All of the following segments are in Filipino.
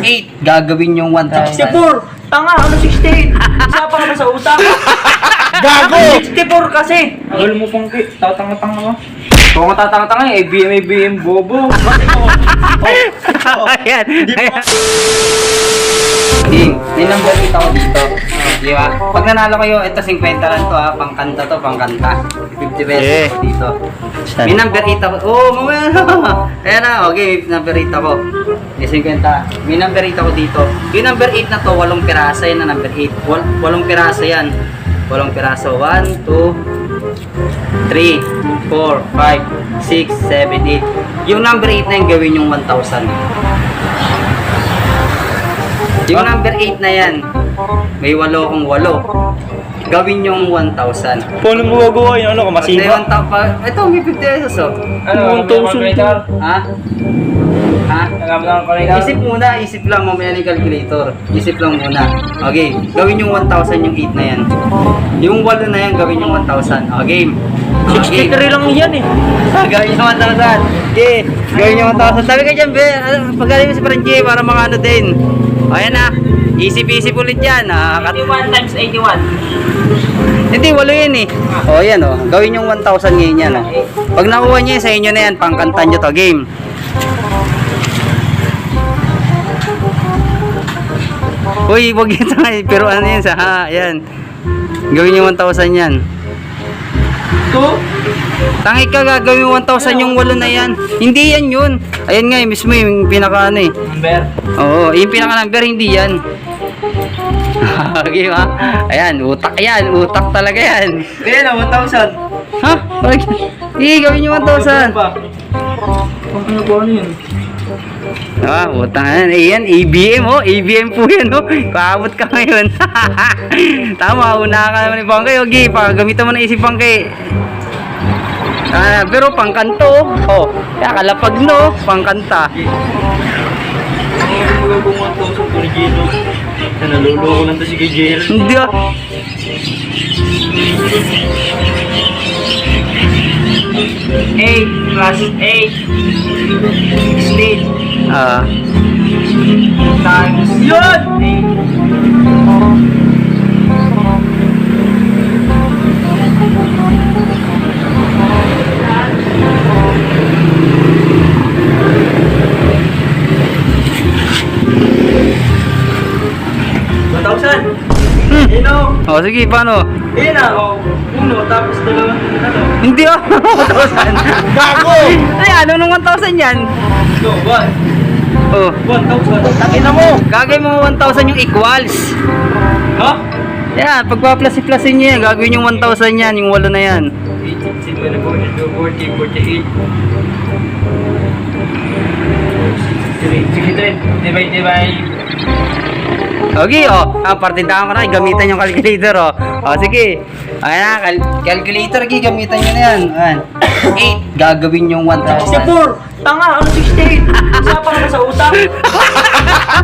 8, gagawin yung 1,000. 64! Tanga, ano 68? Isa pa ka ba sa utak? Gago! 64 kasi! Agol mo pang tatanga-tanga mo. Kung tatanga-tanga, ABM bobo. Bakit mo? Ayan. Game, may number dito ako dito. Di ba? Pag nanalo kayo, ito 50 lang to ha. Pangkanta to, pangkanta. 50 pesos ako dito. May number 8 ako. Oh, mamaya na. Ayan na, okay, may number 8 ako. May 50. May number 8 ako dito. Yung number 8 na to, 8 piraso yan na number 8. 8 piraso yan. 8 piraso. 1, 2, 3, 4, 5, 6, 7, 8. Yung number 8 na yung gawin yung 1,000. Yung number 8 na yan, may 8 akong 8. Gawin yung 1,000. Paano mo gagawin? Ano ka, masiba? Ito, may 50 pesos oh. Ano, 1,000. Ha? Ha? Nagam lang ang calculator? Isip muna, isip lang mamaya ni calculator. Isip lang muna. Okay, gawin yung 1,000 yung 8 na yan. Yung 8 na yan, gawin yung 1,000. Okay. 63 lang yan eh. Gawin yung 1,000. Okay, gawin yung 1,000. Sabi ka dyan, be, pagaling mo si Frankie para mga ano din. Ayan na, isip-isip ulit yan. 81 times 81. Hindi, 8 yan eh. O, yan o. Gawin yung 1,000 ngayon yan o. Pag nakuha niya sa inyo na yan, pangkanta nyo to. Game. Uy, wag yan sa pero ano yan sa ha, yan. Gawin yung 1,000 yan. Tangi ka, gagawin yung 1,000 yung 8 na yan. Hindi yan yun. Ayan nga, mismo yung pinaka ano eh. Number? Oo, yung pinaka number, hindi yan. Okay ba? Ayan, utak yan. Utak talaga yan. Hindi na, 1,000. Ha? Hindi, gawin yung 1,000. Ano po ano yun? Ah, utang yan. Eh, yan, ABM oh. ABM po yan oh. Paabot ka ngayon. Tama, una ka naman ni Pangkay. Okay, gamitan mo na isip Pangkay. Pero pangkanto oh. Kaya kalapag no, pangkanta. Ano mo gagawin 1,000 po ni Gino? Naluloko lang to si Gino. Hindi ah. 8 plus 8 16 times yun! 1,000! Ino! Oh, sige, paano? Ayun na, oh. Uno, tapos dalawa. Ano? Hindi ah. 1,000. Gago! Ay, ano nung 1,000 yan? No, 1. Oh. 1,000. Takin na mo. Gagawin mo 1,000 yung equals. Ha? Yan, pagpa-plus-plusin niya yan, gagawin yung 1,000 yan, yung 8 na yan. 80, 40, 48. 63. Divide. Okay, oh. Partindahan ko na, gamitan yung calculator, oh. Oh, sige. Ayan na, calculator, gamitan nyo na yan. Ayan. 8, gagawin yung 1,000. 64! Tanga, ano 68? Isa pa ka sa utak?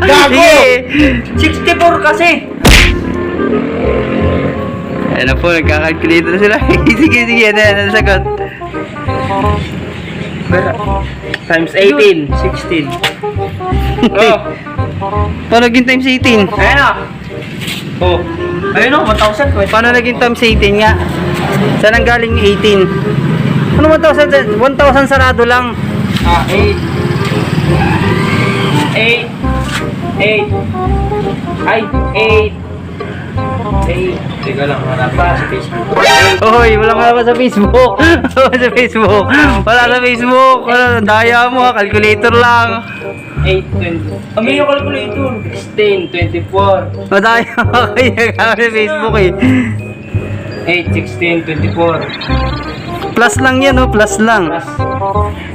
Gago! 64 kasi! Ayan na po, nagka-calculator na sila. Sige, ano yan, sagot. Times 18, 16. Oh. Paano naging times 18? Ayan na. Oh. Ayun o, 1,000 ko. Paano naging times 18 nga? Saan ang galing yung 18? Ano 1,000? 1,000 sarado lang. 8. 8. 8. Ay, 8. 8. Teka lang, wala pa sa Facebook. Hoy, wala pa sa Facebook. Wala sa Facebook. Wala sa Facebook. Wala, daya mo, calculator lang. 8, 20. Kami yung calculator. 16, 24. Madaya mo kaya sa Facebook eh. 8, 16, 24. Plus lang yan, oh, plus lang. Plus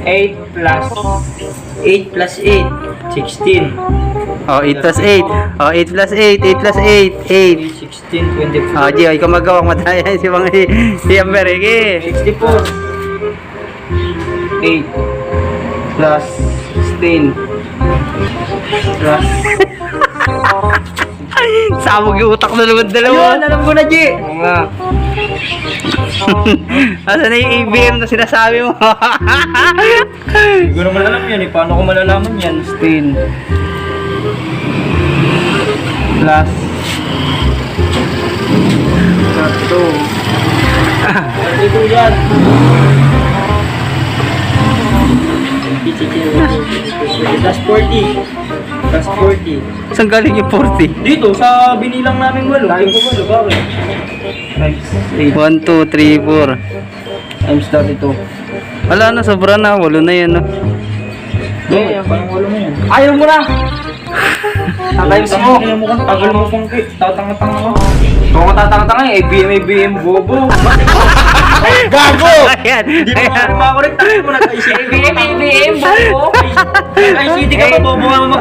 8 plus 8 plus 8. 16. Oh, 8 plus 8. Oh, 8 plus 8. 8 plus 8. 8. 16, 24. Oh, Gio, ikaw magawang madaya si mga si Amber, eh. 64. 8 plus 16 plus Sabog yung utak na naman dalawa. ayun, alam ko na, G. Oo nga. Asan na yung ABM na sinasabi mo? Hindi ko naman alam yan eh. Paano ko malalaman yan? 16 plus 32 yan. Plus 40. Plus 40. Saan galing yung 40? Dito, sa binilang namin walo. Times 8. Bakit? Times 1, 2, 3, 4. Times 32. Wala na, sobra na. 8 na yan, no? Hindi, parang walo na yan. Ayaw mo na! Times mo. Tagal mo kung tatanga-tanga mo. Kung tatanga-tanga eh, ABM bobo. Gago! Ayan, Hindi mo ayan. makakorek. Tagal mo nag-ICT. ABM bobo. ICT ka pa, bobo nga mo.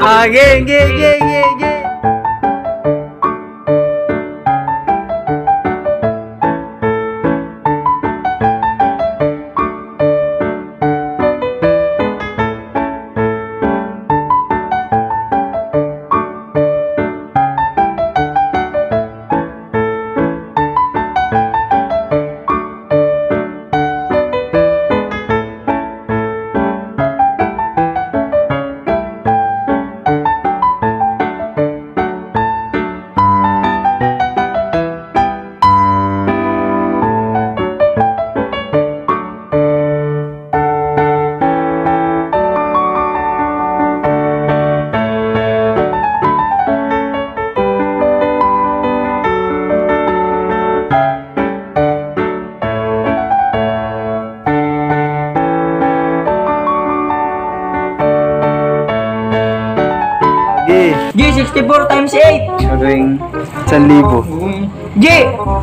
Game. G, 64 times 8. Gagawing 1,000. G,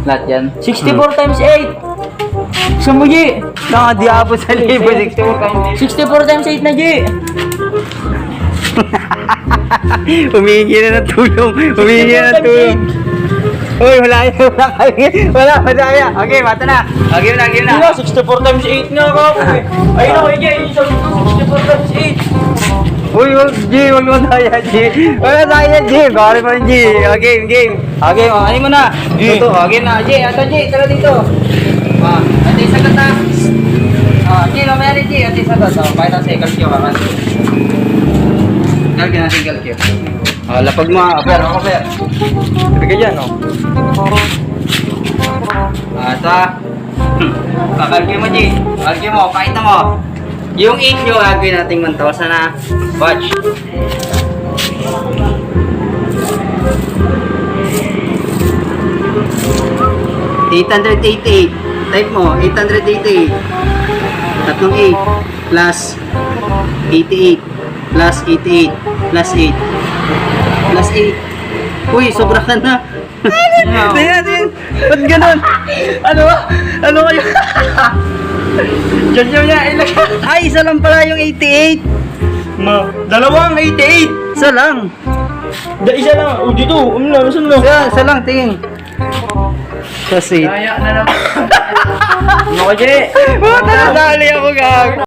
Lahat yan. 64 times 8. Gusto mo, G? Nakadiabo sa 1,000. 64 times 8 na, G. Humingi na ng tulong. Uy, wala yan. Wala. Okay, bata na. Okay na. Hindi na, 64 times 8 nga ako. Ayun ako, G. 64 times 8. Uy, G, wag mo tayo, G. Wala tayo, G. Bari pa rin, G. Game. Okay, ano mo na? Ito, game na. G, ato, G. Tara dito. Ito yung sagot na. G, mamaya rin, G. Ito yung sagot. Pakita sa single Q, kaman. Galgyan na single Q. Lapag mo, Fer. Ako, Fer. Sabi ka dyan, Ito, kakalgyan mo, G. Kakalgyan mo, pakita mo. Yung 8 nyo, gagawin natin 1,000 na. Watch. $888. Type mo, 888. Tatlong 8 plus 88 plus 88 plus 8 plus 8. Uy, sobra ka na. Tingnan. Ba't ganun? Ano kayo? Diyan niya ilagay. Ay, isa lang pala yung 88. Dalawang 88. Isa lang. Isa lang. O, dito. Saan lang? Isa lang, tingin. Kasi. Kaya na naman. Ano ka, G? Nadali ako, gag.